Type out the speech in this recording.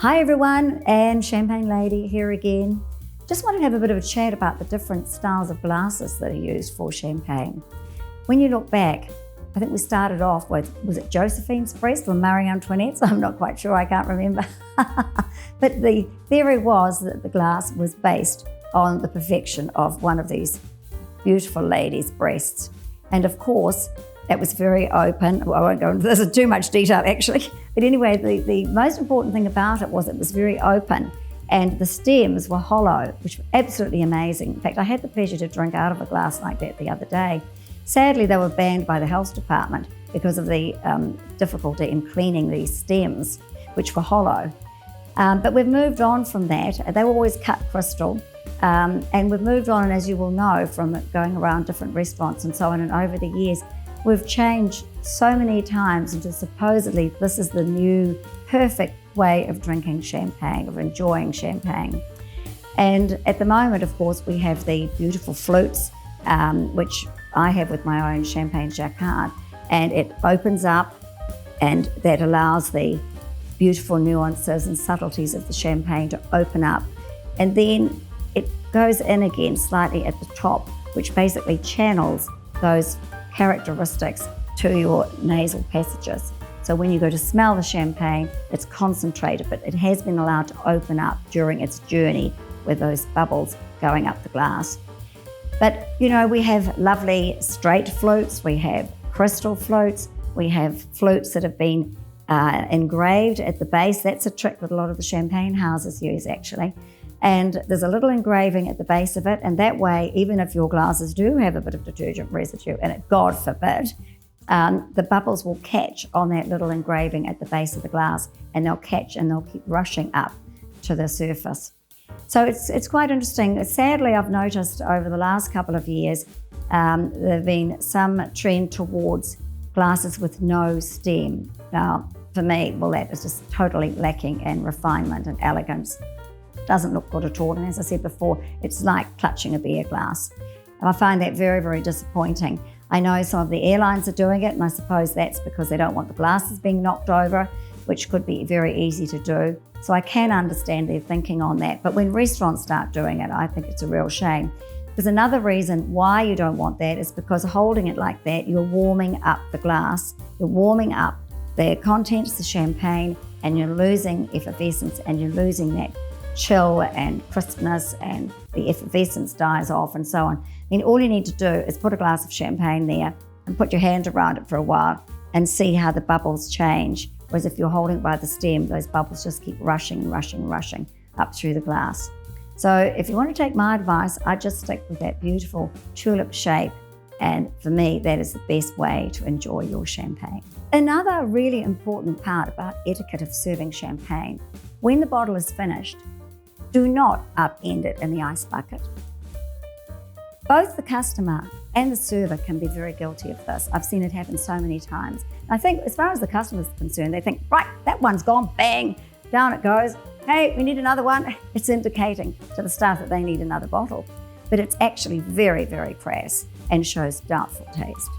Hi everyone, and Champagne Lady here again. Just wanted to have a bit of a chat about the different styles of glasses that are used for champagne. When you look back, I think we started off with, was it Josephine's breast or Marie Antoinette's? I'm not quite sure, I can't remember. But the theory was that the glass was based on the perfection of one of these beautiful ladies' breasts. And of course, that was very open. Well, I won't go into this in too much detail actually. But anyway, the most important thing about it was it was very open and the stems were hollow, which were absolutely amazing. In fact, I had the pleasure to drink out of a glass like that the other day. Sadly, they were banned by the health department because of the difficulty in cleaning these stems, which were hollow. But we've moved on from that. They were always cut crystal. And we've moved on, and as you will know from going around different restaurants and so on, and over the years, we've changed so many times into supposedly this is the new perfect way of drinking champagne, of enjoying champagne. And at the moment, of course, we have the beautiful flutes, which I have with my own Champagne Jacquard, and it opens up and that allows the beautiful nuances and subtleties of the champagne to open up. And then it goes in again slightly at the top, which basically channels those characteristics to your nasal passages. So when you go to smell the champagne, it's concentrated, but it has been allowed to open up during its journey with those bubbles going up the glass. But you know, we have lovely straight flutes, we have crystal flutes, we have flutes that have been engraved at the base. That's a trick that a lot of the champagne houses use actually. And there's a little engraving at the base of it, and that way, even if your glasses do have a bit of detergent residue in it, God forbid, the bubbles will catch on that little engraving at the base of the glass, and they'll catch and they'll keep rushing up to the surface. So it's quite interesting. Sadly, I've noticed over the last couple of years, there have been some trend towards glasses with no stem. Now, for me, well, that is just totally lacking in refinement and elegance. Doesn't look good at all, and as I said before, it's like clutching a beer glass. And I find that very, very disappointing. I know some of the airlines are doing it, and I suppose that's because they don't want the glasses being knocked over, which could be very easy to do. So I can understand their thinking on that. But when restaurants start doing it, I think it's a real shame. There's another reason why you don't want that is because holding it like that, you're warming up the glass, you're warming up the contents, the champagne, and you're losing effervescence and you're losing that chill and crispness, and the effervescence dies off and so on. I mean, all you need to do is put a glass of champagne there and put your hand around it for a while and see how the bubbles change. Whereas if you're holding it by the stem, those bubbles just keep rushing up through the glass. So if you want to take my advice, I just stick with that beautiful tulip shape. And for me, that is the best way to enjoy your champagne. Another really important part about etiquette of serving champagne, when the bottle is finished, do not upend it in the ice bucket. Both the customer and the server can be very guilty of this. I've seen it happen so many times. I think as far as the customer is concerned, they think, right, that one's gone, bang, down it goes. Hey, we need another one. It's indicating to the staff that they need another bottle. But it's actually very, very crass and shows doubtful taste.